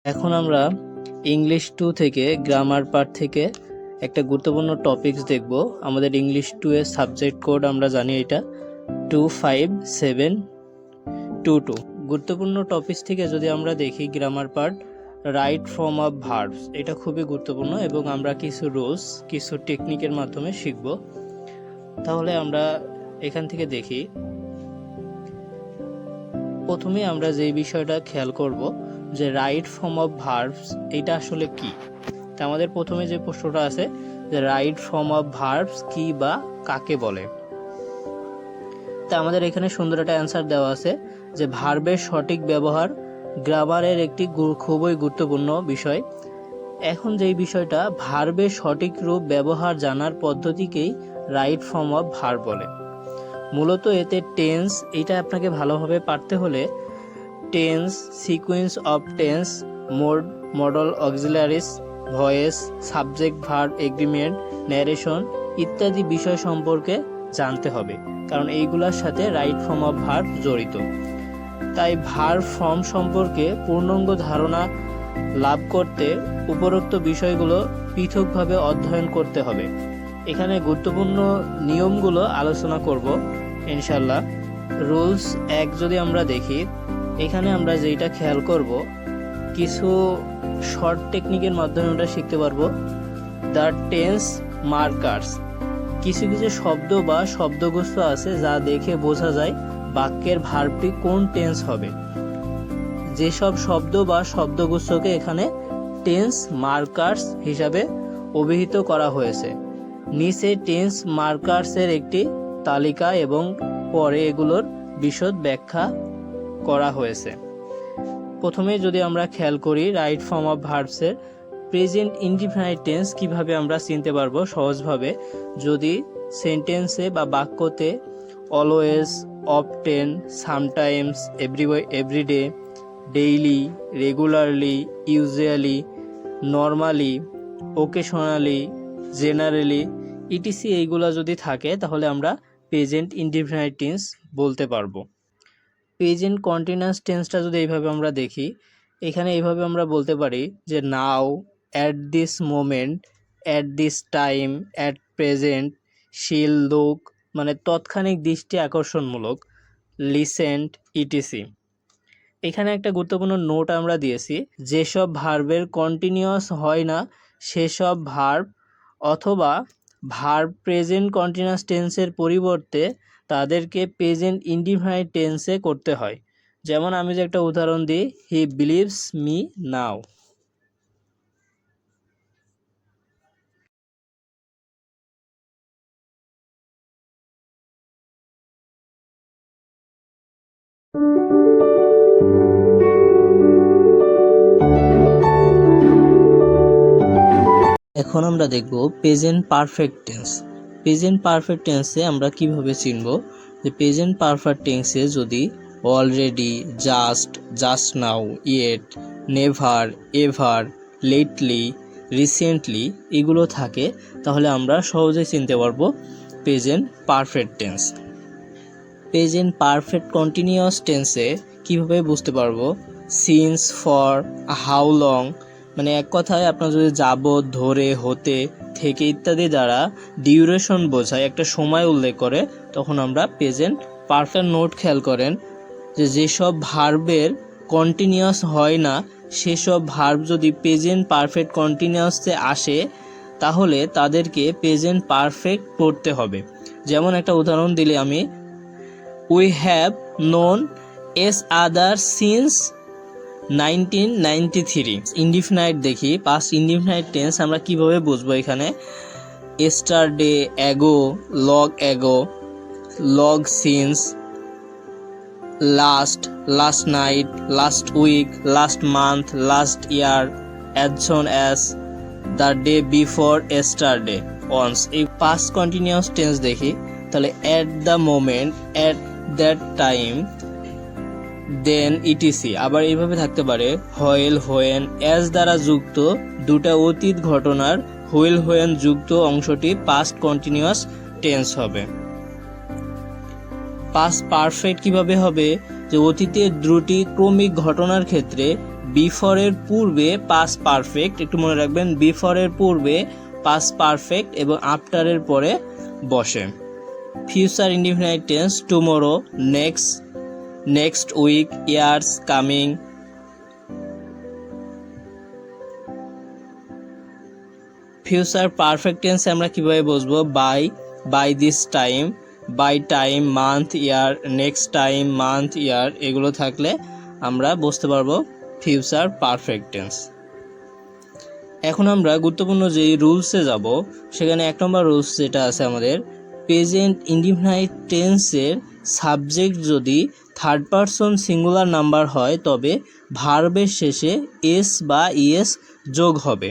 এখন আমরা ইংলিশ 2 থেকে গ্রামার পার্ট থেকে একটা গুরুত্বপূর্ণ টপিকস দেখব। আমাদের ইংলিশ 2 এর সাবজেক্ট কোড আমরা জানি এটা 25722। গুরুত্বপূর্ণ টপিকস থেকে যদি আমরা দেখি grammar part right form of verbs, এটা খুবই গুরুত্বপূর্ণ এবং আমরা কিছু রুলস কিছু টেকনিকের মাধ্যমে শিখব। তাহলে আমরা এখান থেকে দেখি, প্রথমে আমরা যে বিষয়টা খেয়াল করব যে রাইট ফর্ম অফ ভার্বস এটা আসলে কি। তা আমাদের প্রথমে যে প্রশ্নটা আছে যে রাইট ফর্ম অফ ভার্বস কি বা কাকে বলে। তা আমাদের এখানে সুন্দর একটা অ্যান্সার দেওয়া আছে যে ভার্বের সঠিক ব্যবহার গ্রামারের একটি খুবই গুরুত্বপূর্ণ বিষয়। এখন যেই বিষয়টা ভার্বের সঠিক রূপ ব্যবহার জানার পদ্ধতিকেই রাইট ফর্ম অফ ভার্ব বলে। মূলত এতে টেন্স, এটা আপনাকে ভালোভাবে পারতে হলে tense, sequence of tense, mode, model, auxiliaries, voice, subject, verb, agreement, narration ইত্যাদি বিষয় সম্পর্কে জানতে হবে, কারণ এইগুলোর সাথে রাইট ফর্ম অফ ভার্ব জড়িত। তাই ভার্ব ফর্ম সম্পর্কে পূর্ণাঙ্গ ধারণা লাভ করতে উপরোক্ত বিষয়গুলো পৃথকভাবে অধ্যয়ন করতে হবে। এখানে গুরুত্বপূর্ণ নিয়মগুলো আলোচনা করব ইনশাল্লাহ। রুলস 1 যদি আমরা দেখি, এখানে আমরা যেটা খেয়াল করব কিছু শর্ট টেকনিকের মাধ্যমে আমরা শিখতে পারবো। দ্য টেন্স মার্কার্স, কিছু কিছু শব্দ বা শব্দগুচ্ছ আছে যা দেখে বোঝা যায় বাক্যের ভার্বটি কোন টেন্স হবে। যেসব শব্দ বা শব্দগুচ্ছকে এখানে টেন্স মার্কার্স হিসাবে অভিহিত করা হয়েছে। নিচে টেন্স মার্কার্সের একটি তালিকা এবং পরে এগুলোর বিশদ ব্যাখ্যা করা হয়েছে। প্রথমে যদি আমরা খেয়াল করি রাইট ফর্ম অফ ভার্বসের প্রেজেন্ট ইনডিফিনাইট টেন্স কিভাবে আমরা চিনতে পারবো সহজভাবে। যদি সেন্টেন্সে বা বাক্যতে always, often, sometimes, every day, daily, regularly, usually, normally, occasionally, generally etc এইগুলো যদি থাকে তাহলে আমরা প্রেজেন্ট ইনডিফিনাইট টেন্স বলতে পারবো। প্রেজেন্ট কন্টিনিউয়াস টেন্সটা যদি এইভাবে আমরা দেখি, এখানে এইভাবে আমরা বলতে পারি যে now, at this moment, at this time, at present, still, look মানে তৎক্ষণিক দৃষ্টি আকর্ষণমূলক, লিসেন্ট ইটিসি। এখানে একটা গুরুত্বপূর্ণ নোট আমরা দিয়েছি, যেসব ভার্বের কন্টিনিউয়াস হয় না সেসব ভার্ব অথবা ভার্ব প্রেজেন্ট কন্টিনিউয়াস টেন্সের পরিবর্তে তাদেরকে প্রেজেন্ট ইনডিফিনাইট টেন্সে করতে হয়। যেমন আমি যে একটা উদাহরণ দিই, হি বিলিভস মি নাও। এখন আমরা দেখব present perfect tense. Present perfect টেন্সে আমরা কিভাবে চিনব যে প্রেজেন্ট পারফেক্ট টেন্সে যদি already, just, just now, yet, never, ever, lately, recently এগুলো থাকে তাহলে আমরা সহজে চিনতে পারবো present perfect tense. Present perfect continuous টেন্সে কিভাবে বুঝতে পারবো, সিন্স, ফর, হাউ লং মানে এক কথায় আপনার যদি যাবত, ধরে, হতে, থেকে ইত্যাদি দ্বারা ডিউরেশন বোঝায়, একটা সময় উল্লেখ করে, তখন আমরা প্রেজেন্ট পারফেক্ট। নোট খেয়াল করেন যে যেসব ভার্বের কন্টিনিউয়াস হয় না সেসব ভার্ব যদি প্রেজেন্ট পারফেক্ট কন্টিনিউয়াসে আসে তাহলে তাদেরকে প্রেজেন্ট পারফেক্ট পড়তে হবে। যেমন একটা উদাহরণ দিলে আমি, we have known each other since 1993। Indefinite দেখি, পাস্ট ইনডিফিনাইট টেন্স আমরা কিভাবে বুঝবো। এখানে yesterday, ago, long since, last, last night, last week, last month, last year, as soon as, the day before yesterday, once. এই past continuous tense দেখি তাহলে at the moment, at that time, then ETC. আবার এইভাবে থাকতে পারে whale, when, as দ্বারা যুক্ত দুটা অতীত ঘটনার হোয়েল, হোয়েন যুক্ত অংশটি পাস্ট কন্টিনিউয়াস টেন্স হবে। পাস্ট পারফেক্ট কিভাবে হবে, যে অতীতের দুটি ক্রমিক ঘটনার ক্ষেত্রে বিফোরের পূর্বে পাস্ট পারফেক্ট, একটু মনে রাখবেন, বিফোরের পূর্বে পাস্ট পারফেক্ট এবং আফটারের পরে বসে। Future indefinite tense tomorrow, next week, years, coming. Future perfect tense আমরা কিভাবে বসবো? By this time, by time, month, year, next time, month, year, এগুলো থাকলে আমরা বুঝতে পারবো ফিউচার পারফেক্ট টেন্স। এখন আমরা গুরুত্বপূর্ণ যে রুলসে যাব, সেখানে 1 নম্বর রুলস যেটা আছে আমাদের, প্রেজেন্ট ইনডিফিনাইট টেন্সের সাবজেক্ট যদি থার্ড পারসন সিঙ্গুলার নাম্বার হয় তবে ভার্বের শেষে এস বা ইএস যোগ হবে,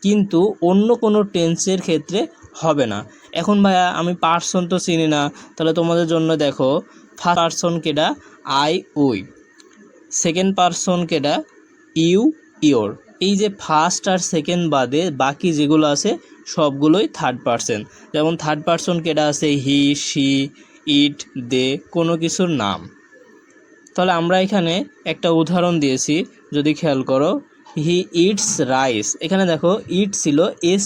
কিন্তু অন্য কোনো টেন্সের ক্ষেত্রে হবে না। এখন ভাইয়া আমি পার্সন তো চিনি না, তাহলে তোমাদের জন্য দেখো, ফার্স্ট পারসন কেডা? I, we. সেকেন্ড পারসন কেডা? You, your. এই যে ফার্স্ট আর সেকেন্ড বাদে বাকি যেগুলো আছে সবগুলোই থার্ড পারসন। যেমন থার্ড পারসন কেডা আছে? হি, শি, ইট, দে, কোনো কিছুর নাম। তাহলে আমরা এখানে একটা উদাহরণ দিয়েছি, যদি খেয়াল করো, হি ইটস রাইস। এখানে দেখো ইট ছিল, এস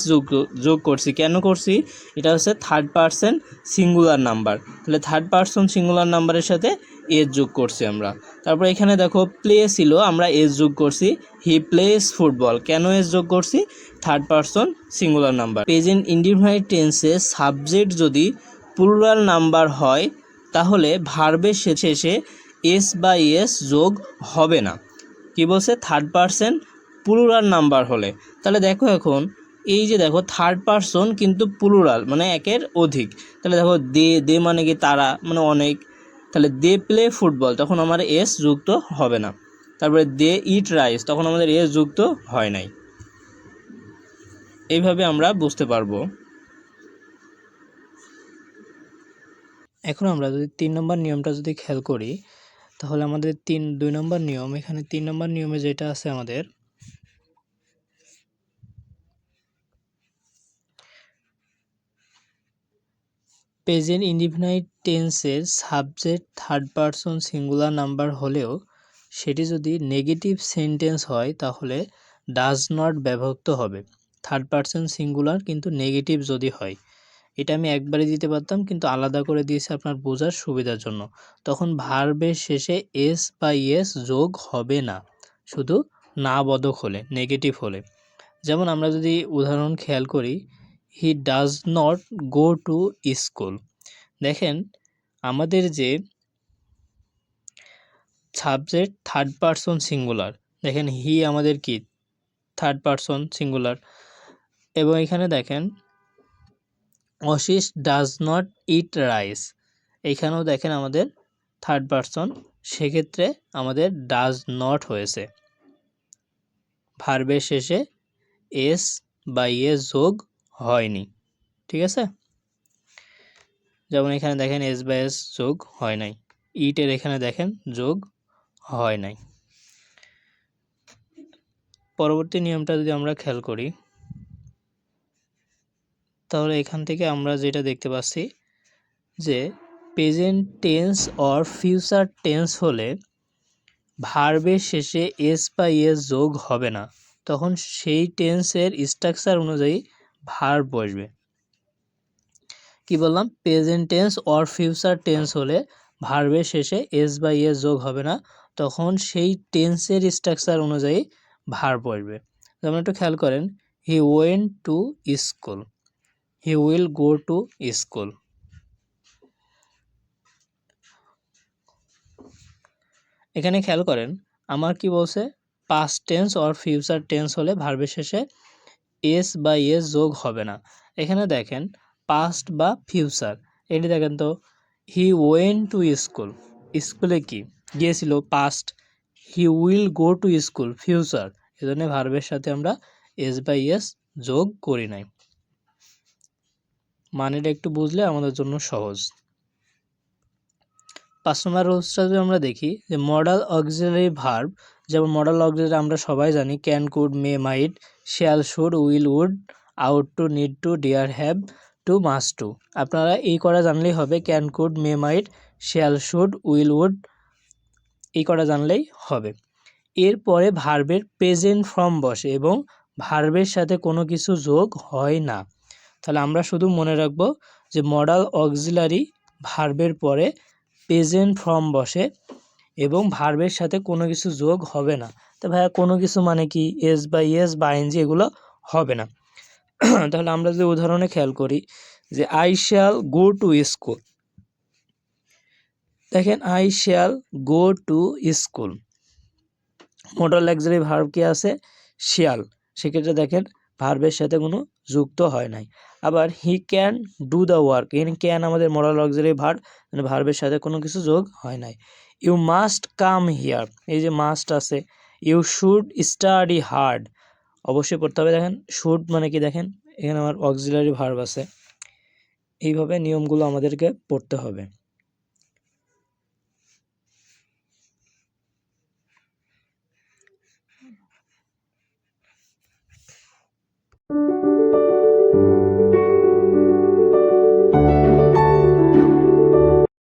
যোগ করছি। কেন করছি? এটা হচ্ছে থার্ড পারসন সিঙ্গুলার নাম্বার, তাহলে থার্ড পারসন সিঙ্গুলার নাম্বারের সাথে এস যোগ করছি আমরা। তারপর এখানে দেখো প্লে ছিল, আমরা এস যোগ করছি। He plays football. কেন এস যোগ করছি? Third person singular number. Present indefinite টেন্সে সাবজেক্ট যদি প্লুরাল নাম্বার হয় তাহলে ভার্বের শেষে এস বা এস যোগ হবে না। কি বলছে? থার্ড পারসন প্লুরাল নাম্বার হলে। তাহলে দেখো এখন এই যে দেখো থার্ড পারসন কিন্তু প্লুরাল মানে একের অধিক। তাহলে দেখো দে মানে কি? তারা, মানে অনেক। তাহলে দে প্লে ফুটবল, তখন আমার এস যুক্ত হবে না। তারপরে দে ইট রাইস, তখন আমাদের এস যুক্ত হয় নাই। এইভাবে আমরা বুঝতে পারবো। এখন আমরা যদি 3 নম্বর নিয়মটা যদি খেয়াল করি, তাহলে আমাদের 2 নম্বর নিয়ম, এখানে 3 নম্বর নিয়মে যেটা আছে আমাদের, প্রেজেন্ট ইনডিফিনাইট টেন্সের subject third person singular number হলেও সেটি যদি নেগেটিভ সেন্টেন্স হয় তাহলে ডাজ নট ব্যবহৃত হবে। থার্ড পারসন সিঙ্গুলার কিন্তু নেগেটিভ যদি হয়, এটা আমি একবারে দিতে পারতাম কিন্তু আলাদা করে দিয়েছি আপনার বোঝার সুবিধার জন্য। তখন ভার্বের শেষে এস বা ইএস যোগ হবে না, শুধু না বোধক হলে, নেগেটিভ হলে। যেমন আমরা যদি উদাহরণ খেয়াল করি, he does not go to school. দেখেন আমাদের যে সাবজেক্ট থার্ড পারসন সিঙ্গুলার, দেখেন হি আমাদের কি? Third person singular. এবং এখানে দেখেন অশিস ডাজ নট ইট রাইস, এইখানেও দেখেন আমাদের থার্ড পারসন, সেক্ষেত্রে আমাদের ডাজ নট হয়েছে, ভার্বের শেষে এস বা ইএস যোগ হয়নি। ঠিক আছে? যেমন এখানে দেখেন এস বা এস যোগ হয় নাই, ইটের এখানে দেখেন যোগ হয় নাই। পরবর্তী নিয়মটা যদি আমরা খেয়াল করি, তাহলে এখান থেকে আমরা যেটা দেখতে পাচ্ছি যে present tense or future tense হলে ভার্বের শেষে এস বা ইএস যোগ হবে না, তখন সেই টেন্সের স্ট্রাকচার অনুযায়ী ভার্ব বসবে। কি বললাম? Present tense or future tense হলে ভার্বের শেষে এস বা ইএস যোগ হবে না, তখন সেই টেন্সের স্ট্রাকচার অনুযায়ী ভার্ব বসবে। যেমন একটু খেয়াল করেন, he went to school, he will go to school. এখানে খেয়াল করেন আমার কি বলছে? Past tense or future tense হলে ভার্বের শেষে এস বা ইএস যোগ হবে না। এখানে দেখেন পাস্ট বা ফিউচার, এটি দেখেন তো, হি ওয়েন্ট টু স্কুল, স্কুলে কি গিয়েছিল? Past. He will go to school, future. এজন্য ভার্বের সাথে আমরা এস বা ইএস যোগ করি নাই। মানেটা একটু বুঝলে আমাদের জন্য সহজ। 5 নম্বর রুলসটা যদি আমরা দেখি, যে মডাল অক্সিলারি ভার্ব, যেমন মডাল অক্সিলারি আমরা সবাই জানি, can, could, may, might, shall, should, will, would, ought to, need to, dare, have to, must to. আপনারা এই কটা জানলেই হবে, can, could, may, might, shall, should, will, would, এই কটা জানলেই হবে। এরপরে ভার্বের প্রেজেন্ট ফর্ম বসে এবং ভার্বের সাথে কোনো কিছু যোগ হয় না। তাহলে আমরা শুধু মনে রাখবো যে মডাল অক্সিলারি ভার্বের পরে প্রেজেন্ট ফর্ম বসে এবং ভার্বের সাথে কোনো কিছু যোগ হবে না। তো ভাইয়া কোনো কিছু মানে কি এস বা ইয়েস বা আইএনজি এগুলো হবে না। তাহলে আমরা যদি উদাহরণে খেয়াল করি যে I shall go to school, দেখেন I shall go to school, modal auxiliary verb কি আছে শ্যাল, সেক্ষেত্রে দেখেন ভার্বের সাথে কোনো যুক্ত হয় নাই। আবার he can do the work, এখানে ক্যান আমাদের মডাল অক্সিলারি ভার্ব, মানে ভার্বের সাথে কোনো কিছু যোগ হয় নাই। ইউ মাস্ট কাম হিয়ার, এই যে মাস্ট আছে। ইউ শুড স্টাডি হার্ড, অবশ্যই পড়তে হবে। দেখেন শুড মানে কি, দেখেন এখানে আমার অক্সিলারি ভার্ব আছে। এইভাবে নিয়মগুলো আমাদেরকে পড়তে হবে।